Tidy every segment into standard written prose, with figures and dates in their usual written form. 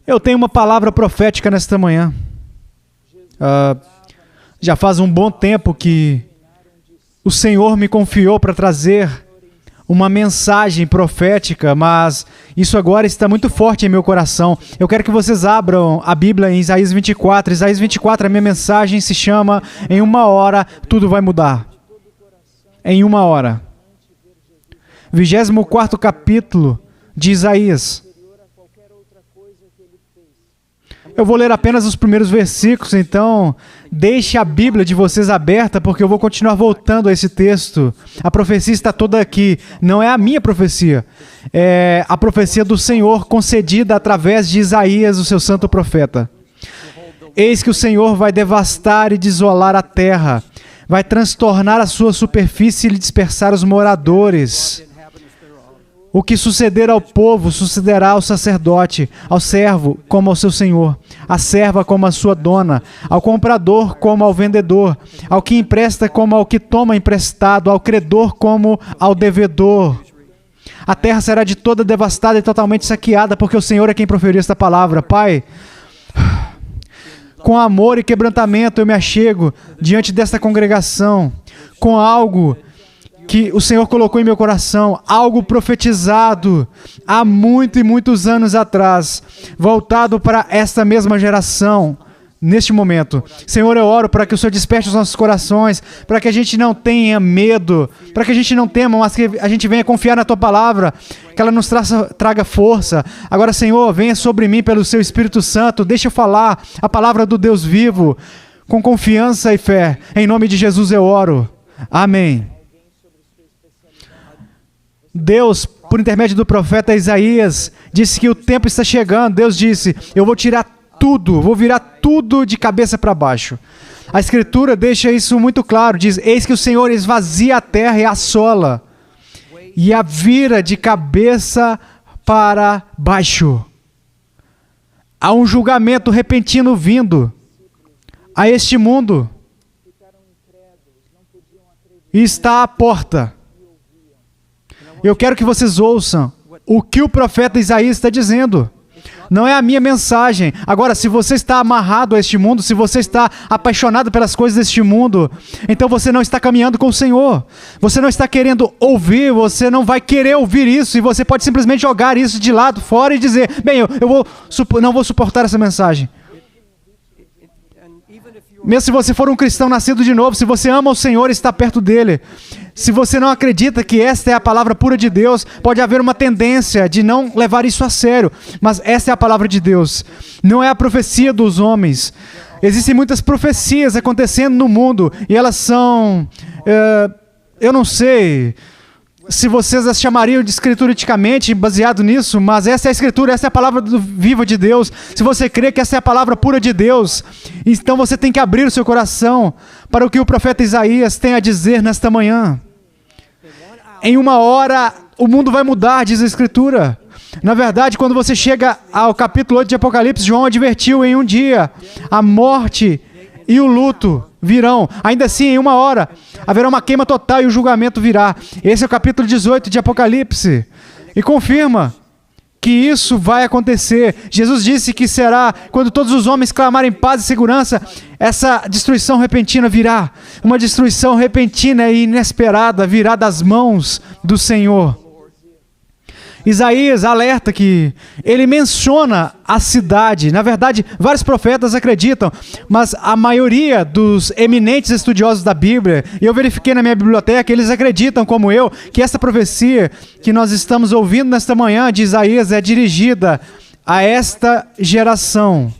Eu tenho uma palavra profética nesta manhã. Já faz um bom tempo que o Senhor me confiou para trazer uma mensagem profética, mas isso agora está muito forte em meu coração. Eu quero que vocês abram a Bíblia em Isaías 24. Isaías 24, a minha mensagem se chama "Em uma hora tudo vai mudar". Em uma hora. 24º capítulo de Isaías. Eu vou ler apenas os primeiros versículos, então deixe a Bíblia de vocês aberta, porque eu vou continuar voltando a esse texto. A profecia está toda aqui. Não é a minha profecia, é a profecia do Senhor concedida através de Isaías, o seu santo profeta. Eis que o Senhor vai devastar e desolar a terra, vai transtornar a sua superfície e dispersar os moradores. O que suceder ao povo, sucederá ao sacerdote, ao servo como ao seu senhor, à serva como à sua dona, ao comprador como ao vendedor, ao que empresta como ao que toma emprestado, ao credor como ao devedor. A terra será de toda devastada e totalmente saqueada, porque o Senhor é quem proferiu esta palavra. Pai, com amor e quebrantamento eu me achego diante desta congregação, com algo que o Senhor colocou em meu coração, algo profetizado há muitos anos atrás, voltado para esta mesma geração, neste momento. Senhor, eu oro para que o Senhor desperte os nossos corações, para que a gente não tenha medo, para que a gente não tema, mas que a gente venha confiar na Tua Palavra, que ela nos traga força. Agora, Senhor, venha sobre mim pelo Seu Espírito Santo, deixa eu falar a palavra do Deus vivo, com confiança e fé. Em nome de Jesus eu oro. Amém. Deus, por intermédio do profeta Isaías, disse que o tempo está chegando. Deus disse, eu vou tirar tudo, vou virar tudo de cabeça para baixo. A Escritura deixa isso muito claro, diz, eis que o Senhor esvazia a terra e assola, e a vira de cabeça para baixo. Há um julgamento repentino vindo a este mundo, e está à porta. Eu quero que vocês ouçam o que o profeta Isaías está dizendo. Não é a minha mensagem. Agora, se você está amarrado a este mundo, se você está apaixonado pelas coisas deste mundo, então você não está caminhando com o Senhor. Você não está querendo ouvir, você não vai querer ouvir isso, e você pode simplesmente jogar isso de lado, fora, e dizer, bem, eu não vou suportar essa mensagem. Mesmo se você for um cristão nascido de novo, se você ama o Senhor e está perto dele, se você não acredita que esta é a palavra pura de Deus, pode haver uma tendência de não levar isso a sério, mas esta é a palavra de Deus, não é a profecia dos homens. Existem muitas profecias acontecendo no mundo, e elas são, eu não sei se vocês as chamariam de escrituristicamente baseado nisso, mas essa é a Escritura, essa é a palavra viva de Deus. Se você crê que essa é a palavra pura de Deus, então você tem que abrir o seu coração para o que o profeta Isaías tem a dizer nesta manhã. Em uma hora, o mundo vai mudar, diz a Escritura. Na verdade, quando você chega ao capítulo 8 de Apocalipse, João advertiu, em um dia, a morte e o luto virão. Ainda assim, em uma hora, haverá uma queima total e o julgamento virá. Esse é o capítulo 18 de Apocalipse. E confirma que isso vai acontecer. Jesus disse que será, quando todos os homens clamarem paz e segurança, essa destruição repentina virá. Uma destruição repentina e inesperada virá das mãos do Senhor. Isaías alerta que ele menciona a cidade. Na verdade, vários profetas acreditam, mas a maioria dos eminentes estudiosos da Bíblia, e eu verifiquei na minha biblioteca, eles acreditam, como eu, que essa profecia que nós estamos ouvindo nesta manhã de Isaías é dirigida a esta geração.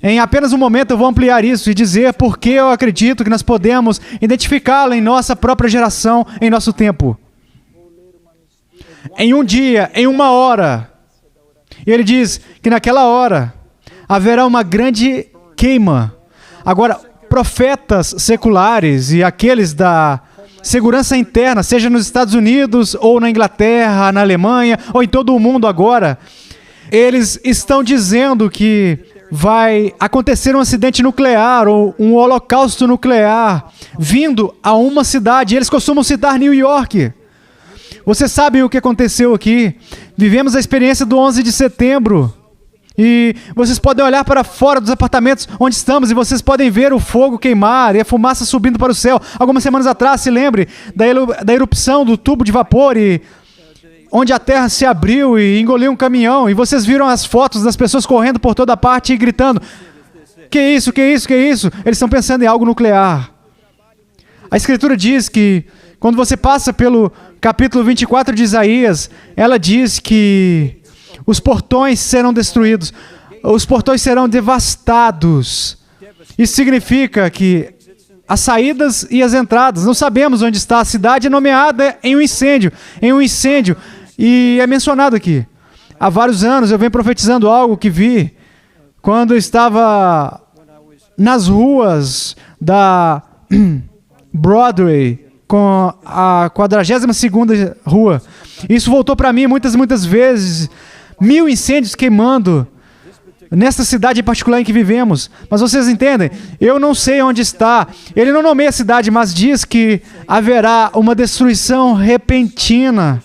Em apenas um momento eu vou ampliar isso e dizer por que eu acredito que nós podemos identificá-la em nossa própria geração, em nosso tempo. Em um dia, em uma hora. E ele diz que naquela hora haverá uma grande queima. Agora, profetas seculares e aqueles da segurança interna, seja nos Estados Unidos ou na Inglaterra, na Alemanha ou em todo o mundo agora, eles estão dizendo que vai acontecer um acidente nuclear ou um holocausto nuclear vindo a uma cidade. Eles costumam citar New York Você sabe o que aconteceu aqui. Vivemos a experiência do 11 de setembro. E vocês podem olhar para fora dos apartamentos onde estamos e vocês podem ver o fogo queimar e a fumaça subindo para o céu. Algumas semanas atrás, se lembre da erupção do tubo de vapor e onde a terra se abriu e engoliu um caminhão. E vocês viram as fotos das pessoas correndo por toda parte e gritando: que isso, que isso, que isso? Eles estão pensando em algo nuclear. A Escritura diz que quando você passa pelo capítulo 24 de Isaías, ela diz que os portões serão destruídos, os portões serão devastados. Isso significa que as saídas e as entradas, não sabemos onde está. A cidade é nomeada em um incêndio, e é mencionado aqui. Há vários anos eu venho profetizando algo que vi quando eu estava nas ruas da Broadway, com a 42ª rua. Isso voltou para mim muitas vezes. 1000 incêndios queimando nesta cidade em particular em que vivemos. Mas vocês entendem? Eu não sei onde está. Ele não nomeia a cidade, mas diz que haverá uma destruição repentina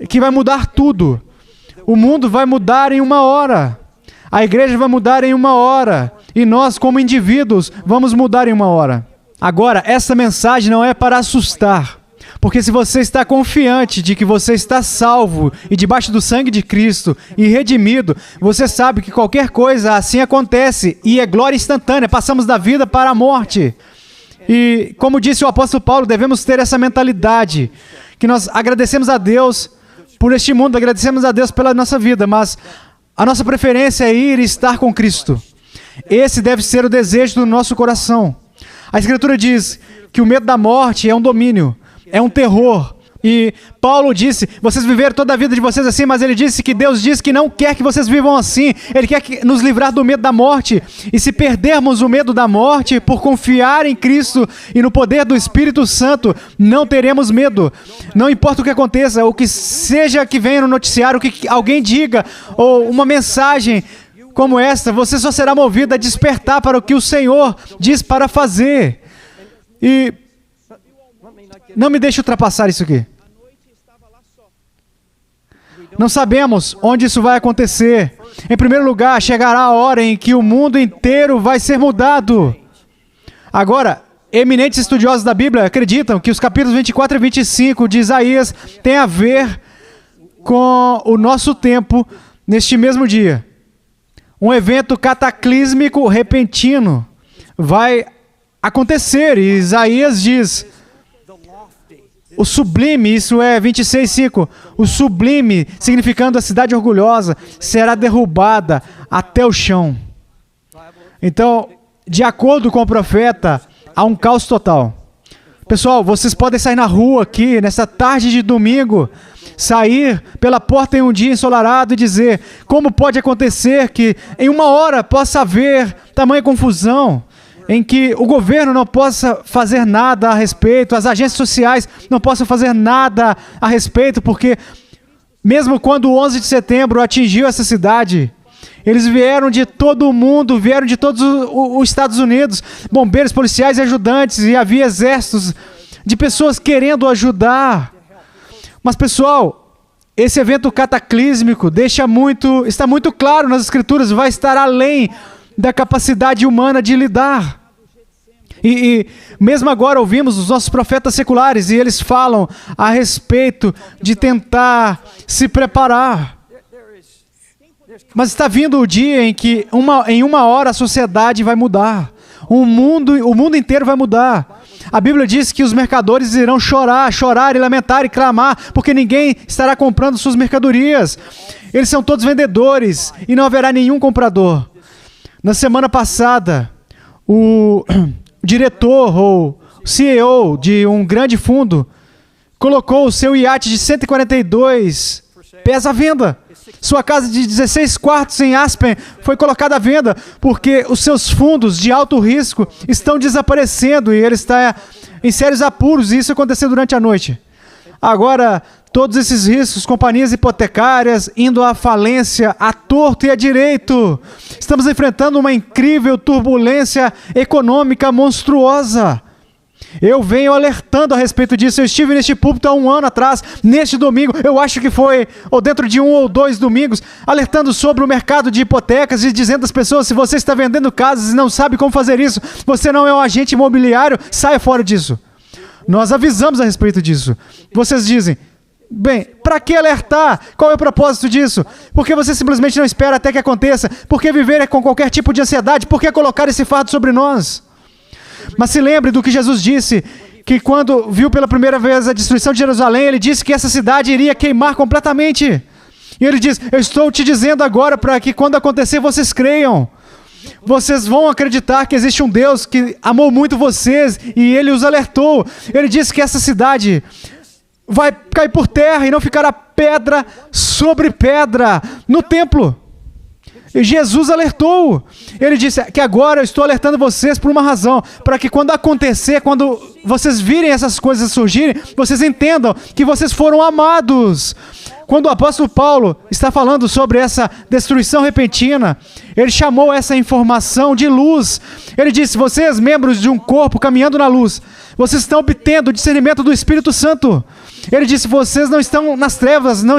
que vai mudar tudo. O mundo vai mudar em uma hora. A igreja vai mudar em uma hora. E nós, como indivíduos, vamos mudar em uma hora. Agora, essa mensagem não é para assustar. Porque se você está confiante de que você está salvo e debaixo do sangue de Cristo e redimido, você sabe que qualquer coisa assim acontece e é glória instantânea. Passamos da vida para a morte. E como disse o apóstolo Paulo, devemos ter essa mentalidade, que nós agradecemos a Deus por este mundo, agradecemos a Deus pela nossa vida, mas a nossa preferência é ir e estar com Cristo. Esse deve ser o desejo do nosso coração. A Escritura diz que o medo da morte é um domínio. É um terror. E Paulo disse, vocês viveram toda a vida de vocês assim, mas ele disse que Deus diz que não quer que vocês vivam assim. Ele quer nos livrar do medo da morte. E se perdermos o medo da morte por confiar em Cristo e no poder do Espírito Santo, não teremos medo. Não importa o que aconteça, o que seja que venha no noticiário, o que alguém diga, ou uma mensagem como esta, você só será movido a despertar para o que o Senhor diz para fazer. E não me deixe ultrapassar isso aqui. Não sabemos onde isso vai acontecer. Em primeiro lugar, chegará a hora em que o mundo inteiro vai ser mudado. Agora, eminentes estudiosos da Bíblia acreditam que os capítulos 24 e 25 de Isaías têm a ver com o nosso tempo neste mesmo dia. Um evento cataclísmico repentino vai acontecer. E Isaías diz: o sublime, isso é 26:5, o sublime, significando a cidade orgulhosa, será derrubada até o chão. Então, de acordo com o profeta, há um caos total. Pessoal, vocês podem sair na rua aqui, nessa tarde de domingo, sair pela porta em um dia ensolarado e dizer: como pode acontecer que em uma hora possa haver tamanha confusão? Em que o governo não possa fazer nada a respeito, as agências sociais não possam fazer nada a respeito, porque mesmo quando o 11 de setembro atingiu essa cidade, eles vieram de todo o mundo, vieram de todos os Estados Unidos, bombeiros, policiais e ajudantes, e havia exércitos de pessoas querendo ajudar. Mas, pessoal, esse evento cataclísmico está muito claro nas Escrituras, vai estar além da capacidade humana de lidar. E mesmo agora ouvimos os nossos profetas seculares e eles falam a respeito de tentar se preparar. Mas está vindo o dia em que em uma hora a sociedade vai mudar. O mundo inteiro vai mudar. A Bíblia diz que os mercadores irão chorar e lamentar e clamar, porque ninguém estará comprando suas mercadorias. Eles são todos vendedores e não haverá nenhum comprador. Na semana passada, o diretor ou CEO de um grande fundo colocou o seu iate de 142 pés à venda. Sua casa de 16 quartos em Aspen foi colocada à venda porque os seus fundos de alto risco estão desaparecendo e ele está em sérios apuros, e isso aconteceu durante a noite. Agora, todos esses riscos, companhias hipotecárias indo à falência, à torto e à direito. Estamos enfrentando uma incrível turbulência econômica monstruosa. Eu venho alertando a respeito disso. Eu estive neste púlpito há 1 ano atrás, neste domingo, eu acho que foi, ou dentro de 1 ou 2 domingos, alertando sobre o mercado de hipotecas e dizendo às pessoas, se você está vendendo casas e não sabe como fazer isso, você não é um agente imobiliário, saia fora disso. Nós avisamos a respeito disso. Vocês dizem, bem, para que alertar? Qual é o propósito disso? Por que você simplesmente não espera até que aconteça? Por que viver com qualquer tipo de ansiedade? Por que colocar esse fardo sobre nós? Mas se lembre do que Jesus disse, que quando viu pela primeira vez a destruição de Jerusalém, ele disse que essa cidade iria queimar completamente. E ele diz, eu estou te dizendo agora para que quando acontecer vocês creiam. Vocês vão acreditar que existe um Deus que amou muito vocês e ele os alertou. Ele disse que essa cidade vai cair por terra e não ficará pedra sobre pedra no templo. E Jesus alertou. Ele disse que agora eu estou alertando vocês por uma razão, para que quando acontecer, quando vocês virem essas coisas surgirem, vocês entendam que vocês foram amados. Quando o apóstolo Paulo está falando sobre essa destruição repentina, ele chamou essa informação de luz. Ele disse, vocês, membros de um corpo caminhando na luz, vocês estão obtendo o discernimento do Espírito Santo. Ele disse, vocês não estão nas trevas, não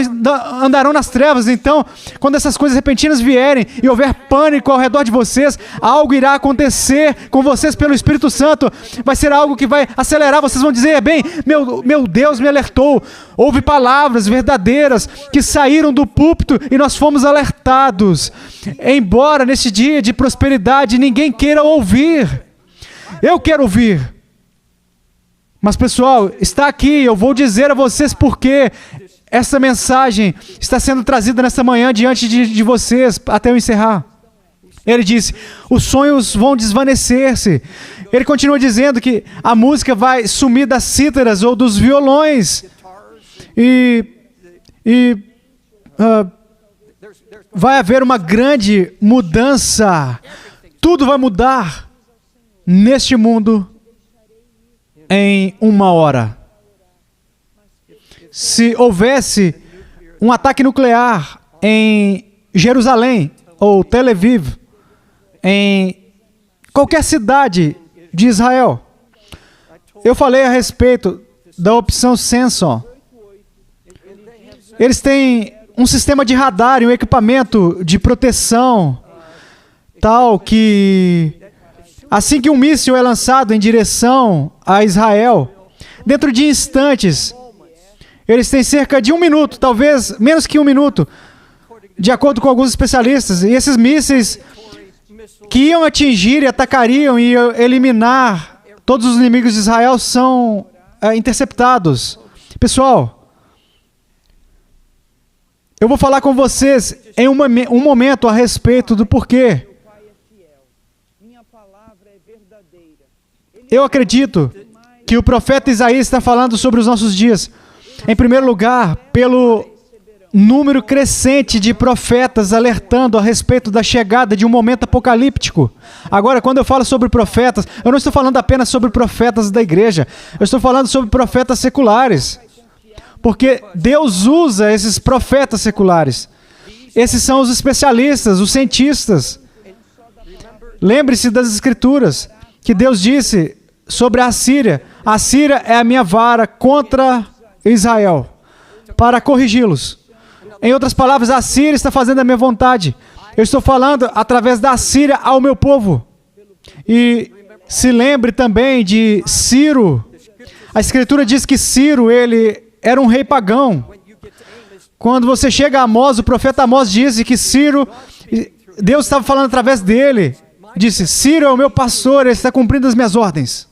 andarão nas trevas. Então, quando essas coisas repentinas vierem e houver pânico ao redor de vocês, algo irá acontecer com vocês pelo Espírito Santo. Vai ser algo que vai acelerar. Vocês vão dizer, bem, meu Deus me alertou. Houve palavras verdadeiras que saíram do púlpito e nós fomos alertados. Embora neste dia de prosperidade ninguém queira ouvir, eu quero ouvir. Mas pessoal, está aqui, eu vou dizer a vocês por que essa mensagem está sendo trazida nesta manhã diante de vocês, até eu encerrar. Ele disse, os sonhos vão desvanecer-se. Ele continua dizendo que a música vai sumir das cítaras ou dos violões. Vai haver uma grande mudança. Tudo vai mudar neste mundo em 1 hora. Se houvesse um ataque nuclear em Jerusalém ou Tel Aviv, em qualquer cidade de Israel, eu falei a respeito da opção Sensor. Eles têm um sistema de radar e um equipamento de proteção tal que assim que um míssil é lançado em direção a Israel, dentro de instantes, eles têm cerca de 1 minuto, talvez menos que 1 minuto, de acordo com alguns especialistas, e esses mísseis que iam atingir e atacariam e eliminar todos os inimigos de Israel são interceptados. Pessoal, eu vou falar com vocês em um momento a respeito do porquê. Eu acredito que o profeta Isaías está falando sobre os nossos dias. Em primeiro lugar, pelo número crescente de profetas alertando a respeito da chegada de um momento apocalíptico. Agora, quando eu falo sobre profetas, eu não estou falando apenas sobre profetas da igreja. Eu estou falando sobre profetas seculares. Porque Deus usa esses profetas seculares. Esses são os especialistas, os cientistas. Lembre-se das Escrituras, que Deus disse sobre a Assíria. A Assíria é a minha vara contra Israel, para corrigi-los. Em outras palavras, a Assíria está fazendo a minha vontade. Eu estou falando através da Assíria ao meu povo. E se lembre também de Ciro. A Escritura diz que Ciro, ele era um rei pagão. Quando você chega a Amós, o profeta Amós disse que Ciro, Deus estava falando através dele. Disse, Ciro é o meu pastor, ele está cumprindo as minhas ordens.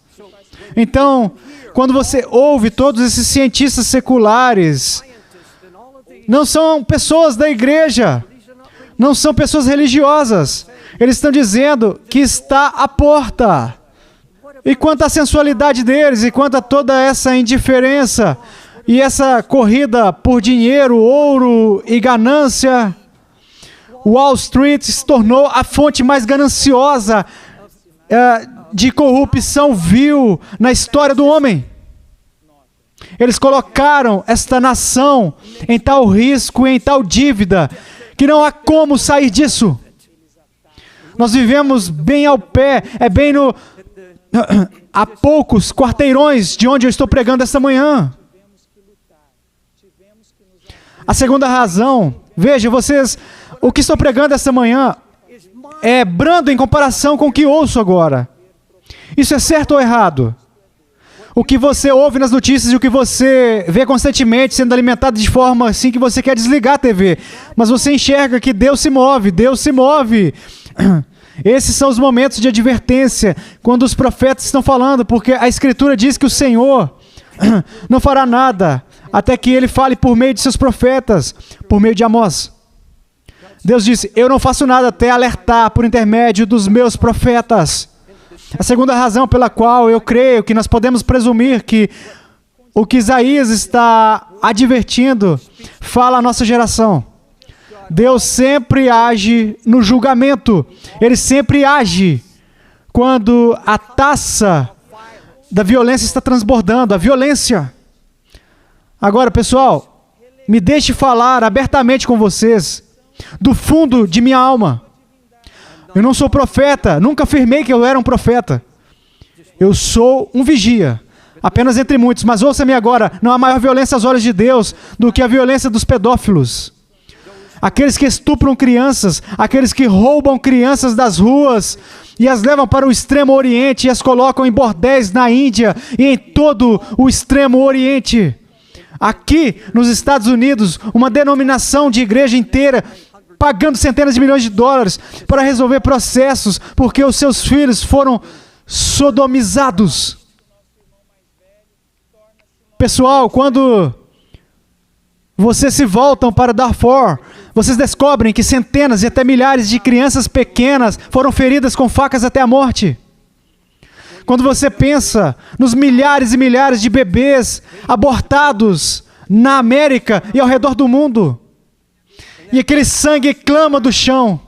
Então, quando você ouve todos esses cientistas seculares, não são pessoas da igreja, não são pessoas religiosas. Eles estão dizendo que está à porta. E quanto à sensualidade deles, e quanto a toda essa indiferença, e essa corrida por dinheiro, ouro e ganância, Wall Street se tornou a fonte mais gananciosa de corrupção vil na história do homem. Eles colocaram esta nação em tal risco, em tal dívida, que não há como sair disso. Nós vivemos bem ao pé, é bem a poucos quarteirões de onde eu estou pregando esta manhã. A segunda razão, veja, vocês, o que estou pregando esta manhã é brando em comparação com o que ouço agora. Isso é certo ou errado? O que você ouve nas notícias e o que você vê constantemente sendo alimentado de forma assim que você quer desligar a TV. Mas você enxerga que Deus se move, Deus se move. Esses são os momentos de advertência, quando os profetas estão falando, porque a Escritura diz que o Senhor não fará nada, até que Ele fale por meio de seus profetas, por meio de Amós. Deus disse, eu não faço nada até alertar por intermédio dos meus profetas. A segunda razão pela qual eu creio que nós podemos presumir que o que Isaías está advertindo fala à nossa geração. Deus sempre age no julgamento. Ele sempre age quando a taça da violência está transbordando, a violência. Agora, pessoal, me deixe falar abertamente com vocês, do fundo de minha alma. Eu não sou profeta, nunca afirmei que eu era um profeta. Eu sou um vigia, apenas entre muitos. Mas ouça-me agora, não há maior violência aos olhos de Deus do que a violência dos pedófilos. Aqueles que estupram crianças, aqueles que roubam crianças das ruas e as levam para o extremo oriente e as colocam em bordéis na Índia e em todo o extremo oriente. Aqui, nos Estados Unidos, uma denominação de igreja inteira pagando centenas de milhões de dólares para resolver processos porque os seus filhos foram sodomizados. Pessoal, quando vocês se voltam para Darfur, vocês descobrem que centenas e até milhares de crianças pequenas foram feridas com facas até a morte. Quando você pensa nos milhares e milhares de bebês abortados na América e ao redor do mundo, e aquele sangue clama do chão,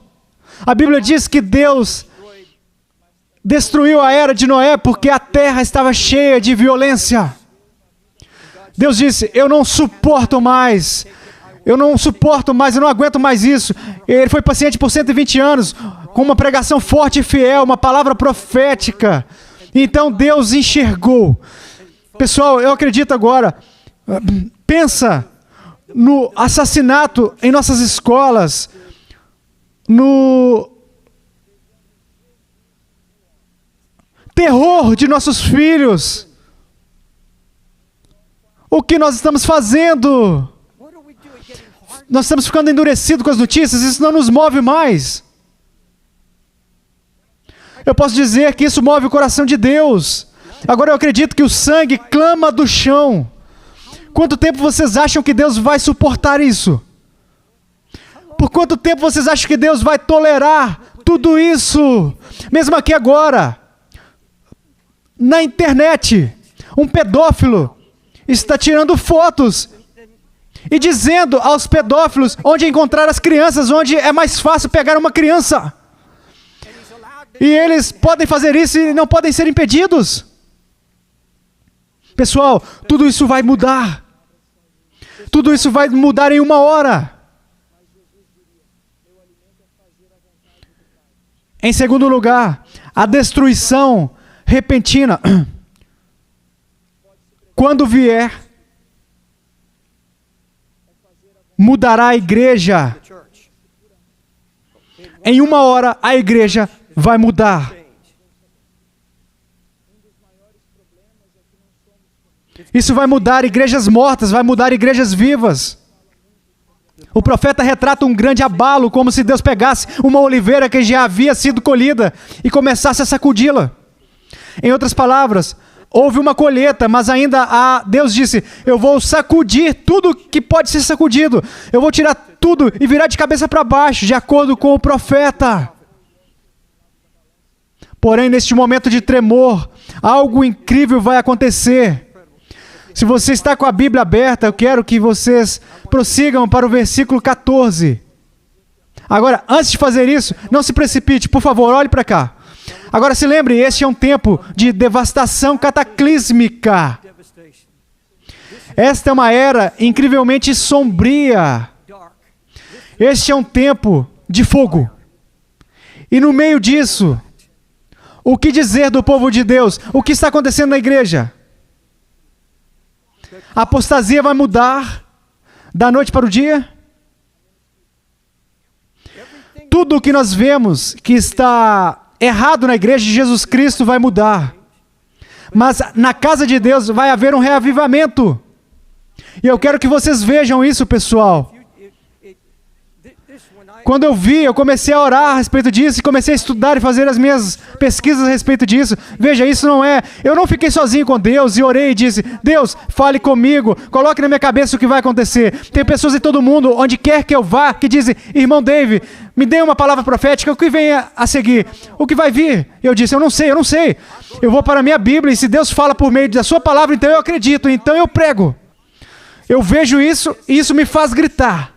a Bíblia diz que Deus destruiu a era de Noé porque a terra estava cheia de violência. Deus disse, eu não suporto mais, eu não aguento mais isso. Ele foi paciente por 120 anos, com uma pregação forte e fiel, uma palavra profética. Então Deus enxergou. Pessoal, eu acredito agora, pensa no assassinato em nossas escolas, no terror de nossos filhos. O que nós estamos fazendo? Nós estamos ficando endurecidos com as notícias, isso não nos move mais. Eu posso dizer que isso move o coração de Deus. Agora eu acredito que o sangue clama do chão. Quanto tempo vocês acham que Deus vai suportar isso? Por quanto tempo vocês acham que Deus vai tolerar tudo isso? Mesmo aqui agora, na internet, um pedófilo está tirando fotos e dizendo aos pedófilos onde encontrar as crianças, onde é mais fácil pegar uma criança. E eles podem fazer isso e não podem ser impedidos. Pessoal, tudo isso vai mudar. Tudo isso vai mudar em uma hora. Em segundo lugar, a destruição repentina. Quando vier, mudará a igreja. Em uma hora, a igreja vai mudar. Isso vai mudar igrejas mortas, vai mudar igrejas vivas. O profeta retrata um grande abalo, como se Deus pegasse uma oliveira que já havia sido colhida e começasse a sacudi-la. Em outras palavras, houve uma colheita, mas ainda Deus disse, eu vou sacudir tudo que pode ser sacudido. Eu vou tirar tudo e virar de cabeça para baixo, de acordo com o profeta. Porém, neste momento de tremor, algo incrível vai acontecer. Se você está com a Bíblia aberta, eu quero que vocês prossigam para o versículo 14. Agora, antes de fazer isso, não se precipite, por favor, olhe para cá. Agora se lembre, este é um tempo de devastação cataclísmica. Esta é uma era incrivelmente sombria. Este é um tempo de fogo. E no meio disso, O que dizer do povo de Deus? O que está acontecendo na igreja? A apostasia vai mudar da noite para o dia? Tudo o que nós vemos que está errado na igreja de Jesus Cristo vai mudar. Mas na casa de Deus vai haver um reavivamento. E eu quero que vocês vejam isso, pessoal. Quando eu comecei a orar a respeito disso, e comecei a estudar e fazer as minhas pesquisas a respeito disso. Veja, isso não é... Eu não fiquei sozinho com Deus e orei e disse, Deus, fale comigo, coloque na minha cabeça o que vai acontecer. Tem pessoas em todo mundo, onde quer que eu vá, que dizem, irmão Dave, me dê uma palavra profética, o que vem a seguir? O que vai vir? Eu disse, eu não sei. Eu vou para a minha Bíblia, e se Deus fala por meio da sua palavra, então eu acredito, então eu prego. Eu vejo isso, e isso me faz gritar.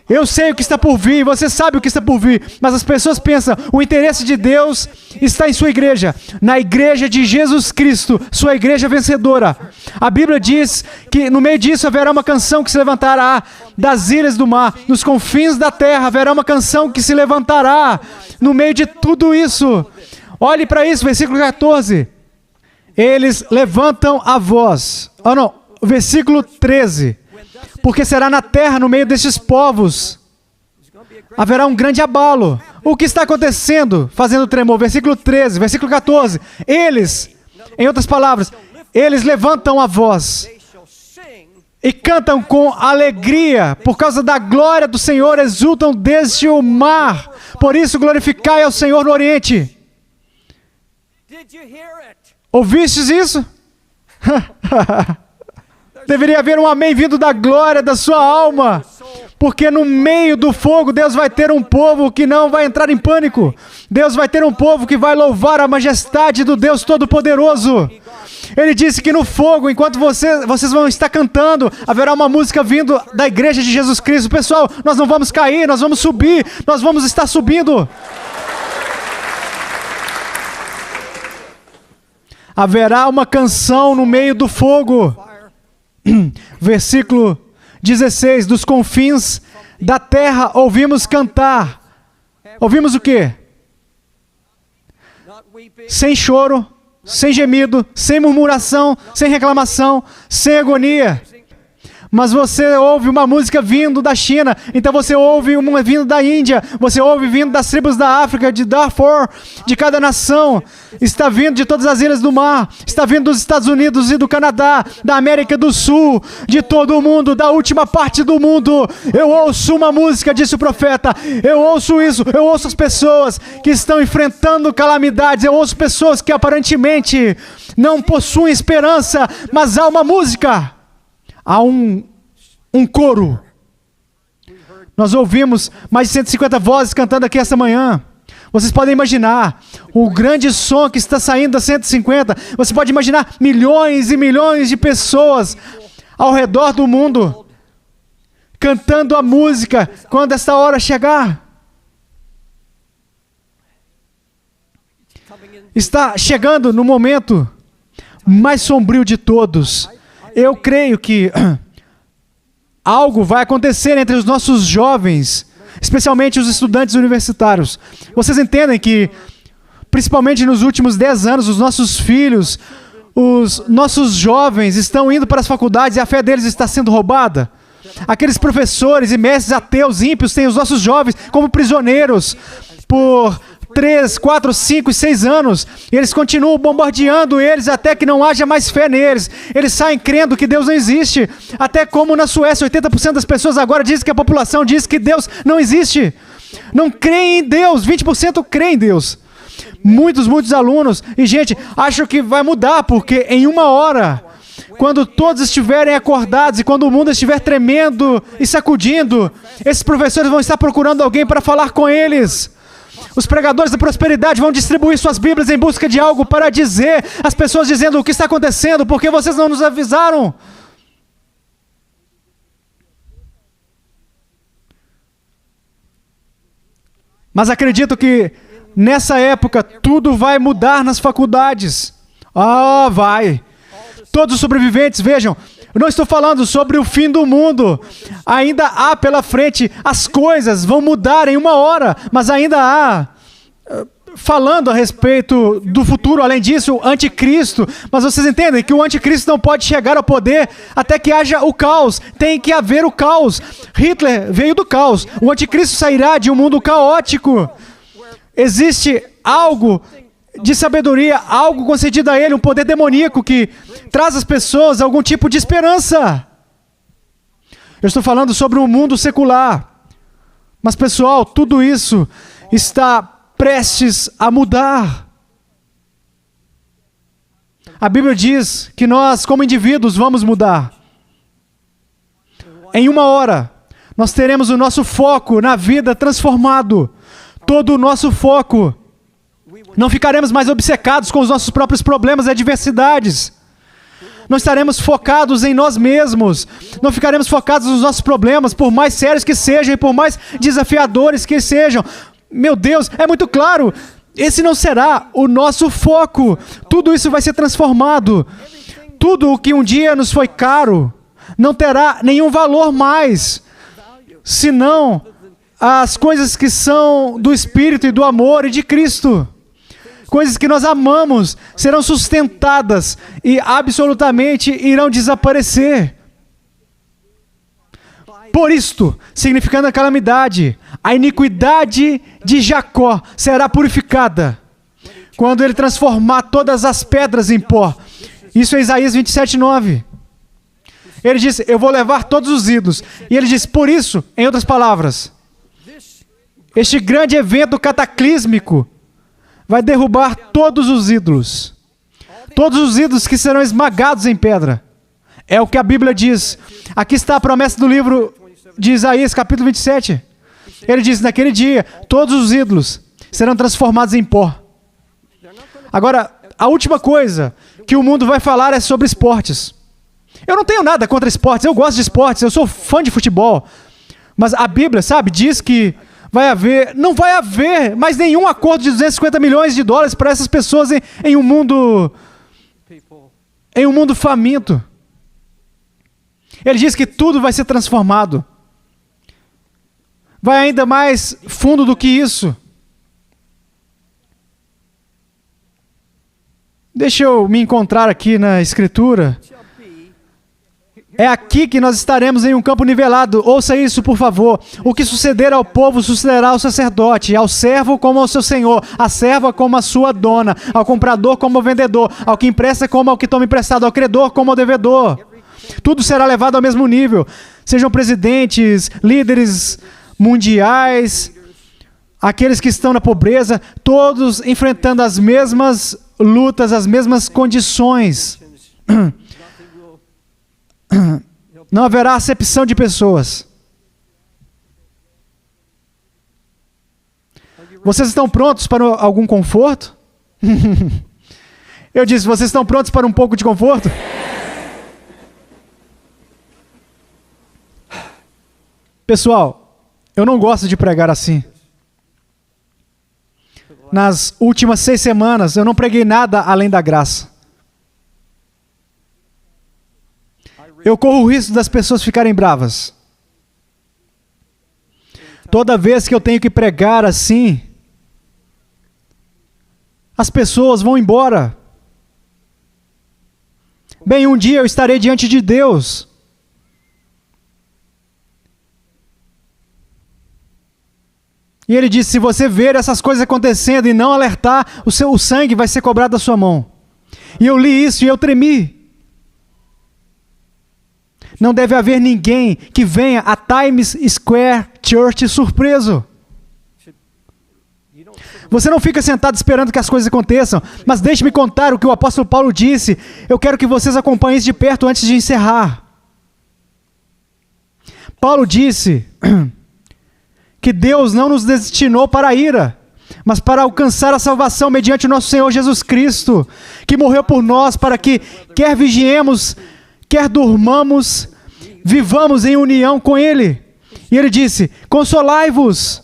Eu sei o que está por vir, você sabe o que está por vir, mas as pessoas pensam, o interesse de Deus está em sua igreja, na igreja de Jesus Cristo, sua igreja vencedora. A Bíblia diz que no meio disso haverá uma canção que se levantará das ilhas do mar, nos confins da terra haverá uma canção que se levantará no meio de tudo isso. Olhe para isso, versículo 14. Eles levantam a voz. Versículo 13. Porque será na terra, no meio destes povos, haverá um grande abalo. O que está acontecendo, fazendo tremor? Versículo 13, versículo 14. Eles, em outras palavras, eles levantam a voz e cantam com alegria, por causa da glória do Senhor, exultam desde o mar. Por isso, glorificai ao Senhor no Oriente. Ouvistes isso? Deveria haver um amém vindo da glória da sua alma, porque no meio do fogo Deus vai ter um povo que não vai entrar em pânico. Deus vai ter um povo que vai louvar a majestade do Deus Todo-Poderoso. Ele disse que no fogo, enquanto vocês vão estar cantando, haverá uma música vindo da igreja de Jesus Cristo. Pessoal, nós não vamos cair, nós vamos subir, nós vamos estar subindo. Haverá uma canção no meio do fogo. Versículo 16, dos confins da terra ouvimos cantar. Ouvimos o quê? Sem choro, sem gemido, sem murmuração, sem reclamação, sem agonia. Mas você ouve uma música vindo da China, então você ouve uma vindo da Índia, você ouve vindo das tribos da África, de Darfur, de cada nação, está vindo de todas as ilhas do mar, está vindo dos Estados Unidos e do Canadá, da América do Sul, de todo o mundo, da última parte do mundo. Eu ouço uma música, disse o profeta, eu ouço isso, eu ouço as pessoas que estão enfrentando calamidades, eu ouço pessoas que aparentemente não possuem esperança, mas há uma música. Há um coro. Nós ouvimos mais de 150 vozes cantando aqui esta manhã. Vocês podem imaginar o grande som que está saindo das 150. Você pode imaginar milhões e milhões de pessoas ao redor do mundo cantando a música quando esta hora chegar. Está chegando no momento mais sombrio de todos. Eu creio que algo vai acontecer entre os nossos jovens, especialmente os estudantes universitários. Vocês entendem que, principalmente nos últimos 10 anos, os nossos filhos, os nossos jovens estão indo para as faculdades e a fé deles está sendo roubada? Aqueles professores e mestres ateus ímpios têm os nossos jovens como prisioneiros por 3, 4, 5 e 6 anos, e eles continuam bombardeando eles até que não haja mais fé neles. Eles saem crendo que Deus não existe, até como na Suécia, 80% das pessoas agora dizem que a população diz que Deus não existe. Não creem em Deus, 20% creem em Deus. Muitos alunos, e gente, acham que vai mudar, porque em uma hora, quando todos estiverem acordados e quando o mundo estiver tremendo e sacudindo, esses professores vão estar procurando alguém para falar com eles. Os pregadores da prosperidade vão distribuir suas Bíblias em busca de algo para dizer. As pessoas dizendo o que está acontecendo, porque vocês não nos avisaram. Mas acredito que nessa época tudo vai mudar nas faculdades. Vai. Todos os sobreviventes, vejam, eu não estou falando sobre o fim do mundo. Ainda há pela frente, as coisas vão mudar em uma hora, mas ainda há falando a respeito do futuro, além disso, o anticristo. Mas vocês entendem que o anticristo não pode chegar ao poder até que haja o caos. Tem que haver o caos. Hitler veio do caos. O anticristo sairá de um mundo caótico. Existe algo de sabedoria, algo concedido a ele, um poder demoníaco que traz às pessoas algum tipo de esperança. Eu estou falando sobre um mundo secular. Mas, pessoal, tudo isso está prestes a mudar. A Bíblia diz que nós, como indivíduos, vamos mudar. Em uma hora, nós teremos o nosso foco na vida transformado. Todo o nosso foco. Não ficaremos mais obcecados com os nossos próprios problemas e adversidades. Não estaremos focados em nós mesmos. Não ficaremos focados nos nossos problemas, por mais sérios que sejam e por mais desafiadores que sejam. Meu Deus, é muito claro. Esse não será o nosso foco. Tudo isso vai ser transformado. Tudo o que um dia nos foi caro não terá nenhum valor mais, senão as coisas que são do Espírito e do amor e de Cristo. Coisas que nós amamos serão sustentadas e absolutamente irão desaparecer. Por isto, significando a calamidade, a iniquidade de Jacó será purificada quando ele transformar todas as pedras em pó. Isso é Isaías 27:9. Ele disse, eu vou levar todos os ídolos. E ele diz, por isso, em outras palavras, este grande evento cataclísmico vai derrubar todos os ídolos. Todos os ídolos que serão esmagados em pedra. É o que a Bíblia diz. Aqui está a promessa do livro de Isaías, capítulo 27. Ele diz, naquele dia, todos os ídolos serão transformados em pó. Agora, a última coisa que o mundo vai falar é sobre esportes. Eu não tenho nada contra esportes, eu gosto de esportes, eu sou fã de futebol. Mas a Bíblia, sabe, diz que não vai haver mais nenhum acordo de 250 milhões de dólares para essas pessoas em um mundo faminto. Ele diz que tudo vai ser transformado. Vai ainda mais fundo do que isso. Deixa eu me encontrar aqui na Escritura. É aqui que nós estaremos em um campo nivelado. Ouça isso, por favor. O que suceder ao povo, sucederá ao sacerdote, ao servo como ao seu senhor, à serva como a sua dona, ao comprador como ao vendedor, ao que empresta como ao que toma emprestado, ao credor como ao devedor. Tudo será levado ao mesmo nível. Sejam presidentes, líderes mundiais, aqueles que estão na pobreza, todos enfrentando as mesmas lutas, as mesmas condições. Não haverá acepção de pessoas. Vocês estão prontos para algum conforto? Eu disse, vocês estão prontos para um pouco de conforto? Pessoal, eu não gosto de pregar assim. Nas últimas 6 semanas, eu não preguei nada além da graça. Eu corro o risco das pessoas ficarem bravas. Toda vez que eu tenho que pregar assim, as pessoas vão embora. Bem, um dia eu estarei diante de Deus. E ele disse, se você ver essas coisas acontecendo e não alertar, o sangue vai ser cobrado da sua mão. E eu li isso e eu tremi. Não deve haver ninguém que venha a Times Square Church surpreso. Você não fica sentado esperando que as coisas aconteçam, mas deixe-me contar o que o apóstolo Paulo disse. Eu quero que vocês acompanhem isso de perto antes de encerrar. Paulo disse que Deus não nos destinou para a ira, mas para alcançar a salvação mediante o nosso Senhor Jesus Cristo, que morreu por nós para que, quer vigiemos, quer durmamos, vivamos em união com Ele. E ele disse, consolai-vos.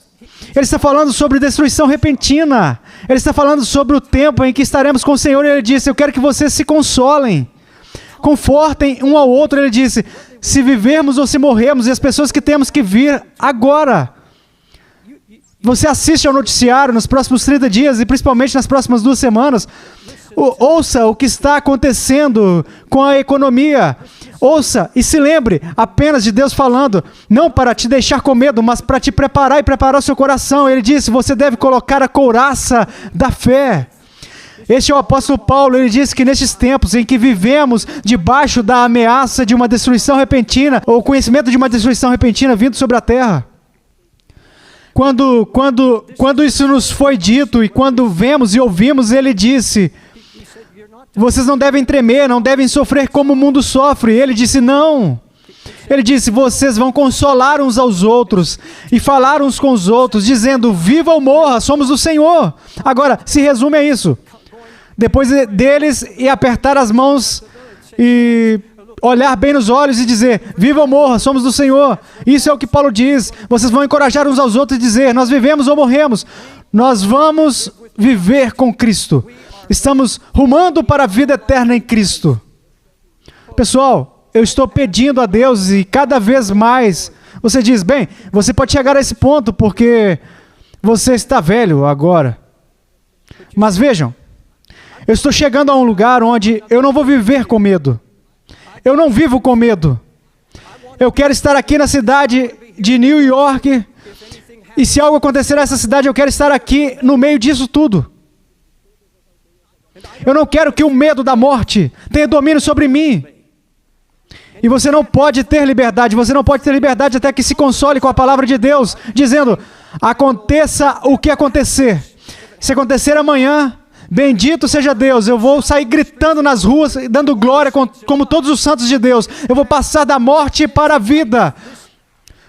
Ele está falando sobre destruição repentina. Ele está falando sobre o tempo em que estaremos com o Senhor. E ele disse, eu quero que vocês se consolem. Confortem um ao outro. Ele disse, se vivermos ou se morrermos, e as pessoas que temos que vir agora. você assiste ao noticiário nos próximos 30 dias e principalmente nas próximas 2 semanas, ouça o que está acontecendo com a economia. Ouça e se lembre apenas de Deus falando, não para te deixar com medo, mas para te preparar e preparar o seu coração. Ele disse, você deve colocar a couraça da fé. Este é o apóstolo Paulo, ele disse que nestes tempos em que vivemos debaixo da ameaça de uma destruição repentina, ou conhecimento de uma destruição repentina vindo sobre a terra. Quando isso nos foi dito e quando vemos e ouvimos, ele disse, vocês não devem tremer, não devem sofrer como o mundo sofre. Ele disse, não. Ele disse, vocês vão consolar uns aos outros e falar uns com os outros, dizendo, viva ou morra, somos do Senhor. Agora, se resume a isso. Depois deles, e apertar as mãos e olhar bem nos olhos e dizer, viva ou morra, somos do Senhor. Isso é o que Paulo diz. Vocês vão encorajar uns aos outros e dizer, nós vivemos ou morremos. Nós vamos viver com Cristo. Estamos rumando para a vida eterna em Cristo. Pessoal, eu estou pedindo a Deus e cada vez mais você diz, bem, você pode chegar a esse ponto porque você está velho agora. Mas vejam, eu estou chegando a um lugar onde eu não vou viver com medo. Eu não vivo com medo. Eu quero estar aqui na cidade de New York e se algo acontecer nessa cidade, eu quero estar aqui no meio disso tudo. Eu não quero que o medo da morte tenha domínio sobre mim. E você não pode ter liberdade, você não pode ter liberdade até que se console com a palavra de Deus, dizendo, aconteça o que acontecer. Se acontecer amanhã, bendito seja Deus, eu vou sair gritando nas ruas, dando glória como todos os santos de Deus. Eu vou passar da morte para a vida.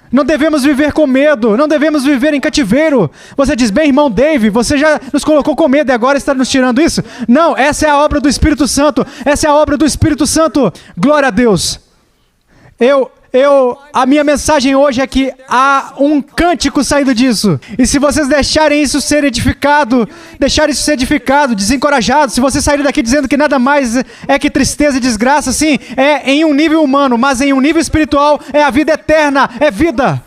Não devemos viver com medo, não devemos viver em cativeiro. Você diz, bem, irmão Dave, você já nos colocou com medo e agora está nos tirando isso? Não, essa é a obra do Espírito Santo, essa é a obra do Espírito Santo. Glória a Deus. A minha mensagem hoje é que há um cântico saindo disso. E se vocês deixarem isso ser edificado, desencorajado, se vocês saírem daqui dizendo que nada mais é que tristeza e desgraça, sim, é em um nível humano, mas em um nível espiritual é a vida eterna, é vida.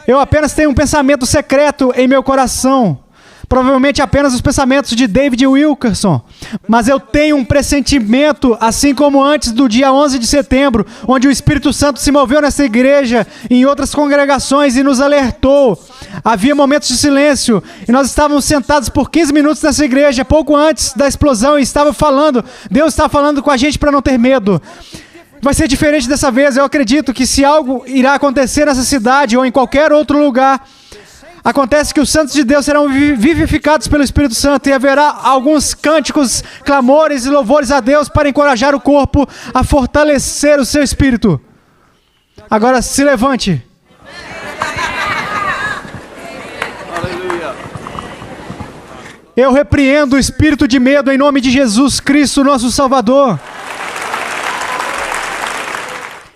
Eu apenas tenho um pensamento secreto em meu coração. Provavelmente apenas os pensamentos de David Wilkerson. Mas eu tenho um pressentimento, assim como antes do dia 11 de setembro, onde o Espírito Santo se moveu nessa igreja, em outras congregações e nos alertou. Havia momentos de silêncio e nós estávamos sentados por 15 minutos nessa igreja, pouco antes da explosão, e estava falando. Deus está falando com a gente para não ter medo. Vai ser diferente dessa vez. Eu acredito que se algo irá acontecer nessa cidade ou em qualquer outro lugar, acontece que os santos de Deus serão vivificados pelo Espírito Santo e haverá alguns cânticos, clamores e louvores a Deus para encorajar o corpo a fortalecer o seu espírito. Agora se levante. Eu repreendo o espírito de medo em nome de Jesus Cristo, nosso Salvador.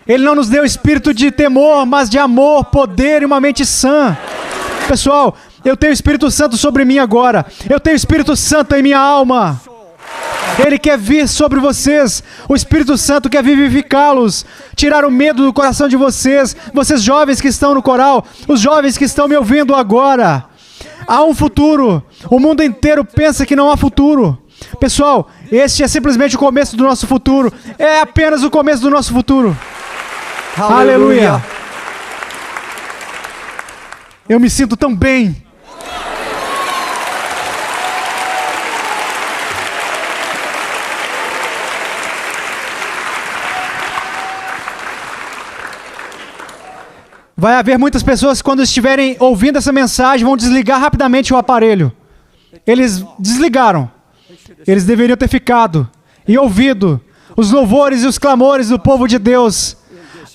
Ele não nos deu espírito de temor, mas de amor, poder e uma mente sã. Pessoal, eu tenho o Espírito Santo sobre mim agora. Eu tenho o Espírito Santo em minha alma. Ele quer vir sobre vocês. O Espírito Santo quer vivificá-los. Tirar o medo do coração de vocês. Vocês jovens que estão no coral. Os jovens que estão me ouvindo agora. Há um futuro. O mundo inteiro pensa que não há futuro. Pessoal, este é simplesmente o começo do nosso futuro. É apenas o começo do nosso futuro. Aleluia. Eu me sinto tão bem. Vai haver muitas pessoas que quando estiverem ouvindo essa mensagem vão desligar rapidamente o aparelho. Eles desligaram. Eles deveriam ter ficado e ouvido os louvores e os clamores do povo de Deus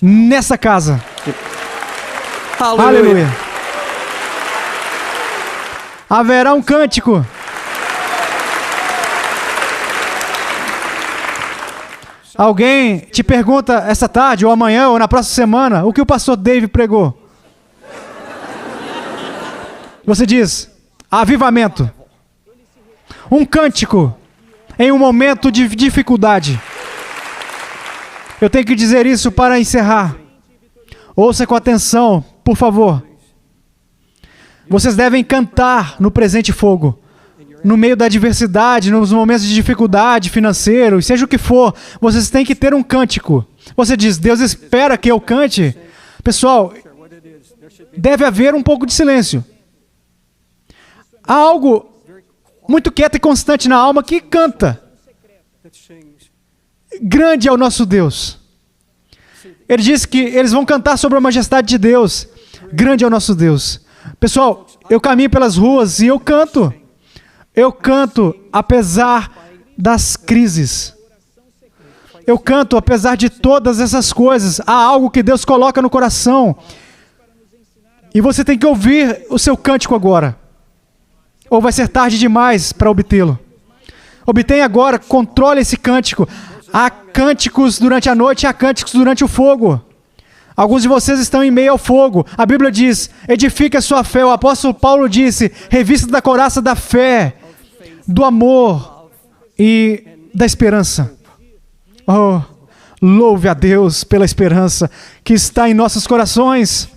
nessa casa. Aleluia. Haverá um cântico. Alguém te pergunta essa tarde, ou amanhã, ou na próxima semana, o que o pastor Dave pregou? Você diz, avivamento. Um cântico em um momento de dificuldade. Eu tenho que dizer isso para encerrar. Ouça com atenção, por favor. Vocês devem cantar no presente fogo. No meio da adversidade, nos momentos de dificuldade financeiro, seja o que for, vocês têm que ter um cântico. Você diz, Deus espera que eu cante. Pessoal, deve haver um pouco de silêncio. Há algo muito quieto e constante na alma que canta. Grande é o nosso Deus. Ele diz que eles vão cantar sobre a majestade de Deus. Grande é o nosso Deus. Pessoal, eu caminho pelas ruas e eu canto. Eu canto apesar das crises. Eu canto apesar de todas essas coisas. Há algo que Deus coloca no coração. E você tem que ouvir o seu cântico agora. Ou vai ser tarde demais para obtê-lo. Obtenha agora, controle esse cântico. Há cânticos durante a noite e há cânticos durante o fogo. Alguns de vocês estão em meio ao fogo. A Bíblia diz, edifique a sua fé. O apóstolo Paulo disse, revista da couraça da fé, do amor e da esperança. Oh, louve a Deus pela esperança que está em nossos corações.